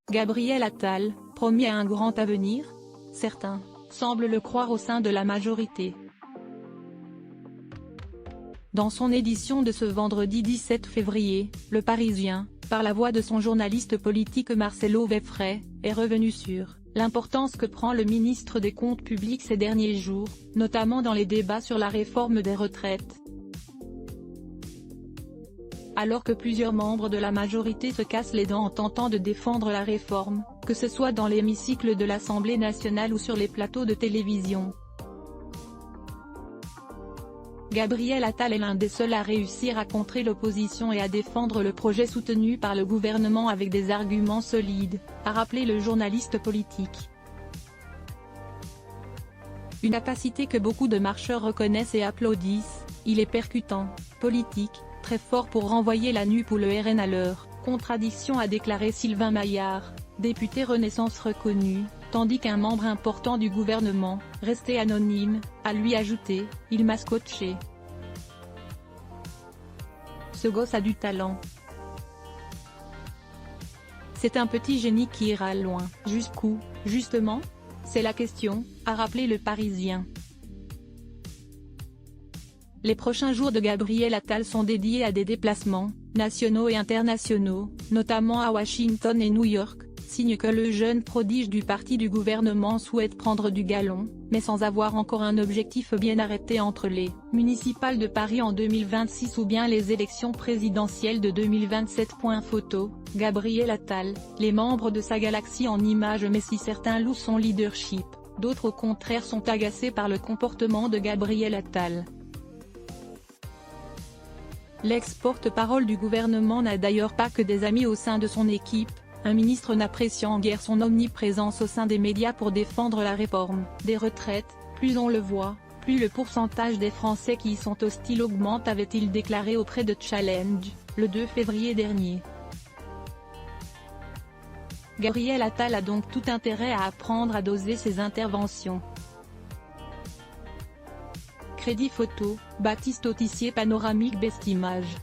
Gabriel Attal, promis à un grand avenir? Certains semblent le croire au sein de la majorité. Dans son édition de ce vendredi 17 février, Le Parisien, par la voix de son journaliste politique Marcelo Weffray, est revenu sur l'importance que prend le ministre des Comptes publics ces derniers jours, notamment dans les débats sur la réforme des retraites. Alors que plusieurs membres de la majorité se cassent les dents en tentant de défendre la réforme, que ce soit dans l'hémicycle de l'Assemblée nationale ou sur les plateaux de télévision, Gabriel Attal est l'un des seuls à réussir à contrer l'opposition et à défendre le projet soutenu par le gouvernement avec des arguments solides, a rappelé le journaliste politique. Une capacité que beaucoup de marcheurs reconnaissent et applaudissent. Il est percutant, politique, très fort pour renvoyer la NUP ou le RN à leur contradiction, a déclaré Sylvain Maillard, député Renaissance reconnu, tandis qu'un membre important du gouvernement, resté anonyme, a lui ajouté « Il m'a scotché. Ce gosse a du talent. C'est un petit génie qui ira loin. Jusqu'où, justement? C'est la question », a rappelé Le Parisien. Les prochains jours de Gabriel Attal sont dédiés à des déplacements, nationaux et internationaux, notamment à Washington et New York, signe que le jeune prodige du parti du gouvernement souhaite prendre du galon, mais sans avoir encore un objectif bien arrêté entre les municipales de Paris en 2026 ou bien les élections présidentielles de 2027. Photo, Gabriel Attal, les membres de sa galaxie en images. Mais si certains louent son leadership, d'autres au contraire sont agacés par le comportement de Gabriel Attal. L'ex-porte-parole du gouvernement n'a d'ailleurs pas que des amis au sein de son équipe, un ministre n'appréciant guère son omniprésence au sein des médias pour défendre la réforme des retraites. Plus on le voit, plus le pourcentage des Français qui y sont hostiles augmente, avait-il déclaré auprès de Challenge, le 2 février dernier. Gabriel Attal a donc tout intérêt à apprendre à doser ses interventions. Crédit photo, Baptiste Autissier. Panoramique Best Image.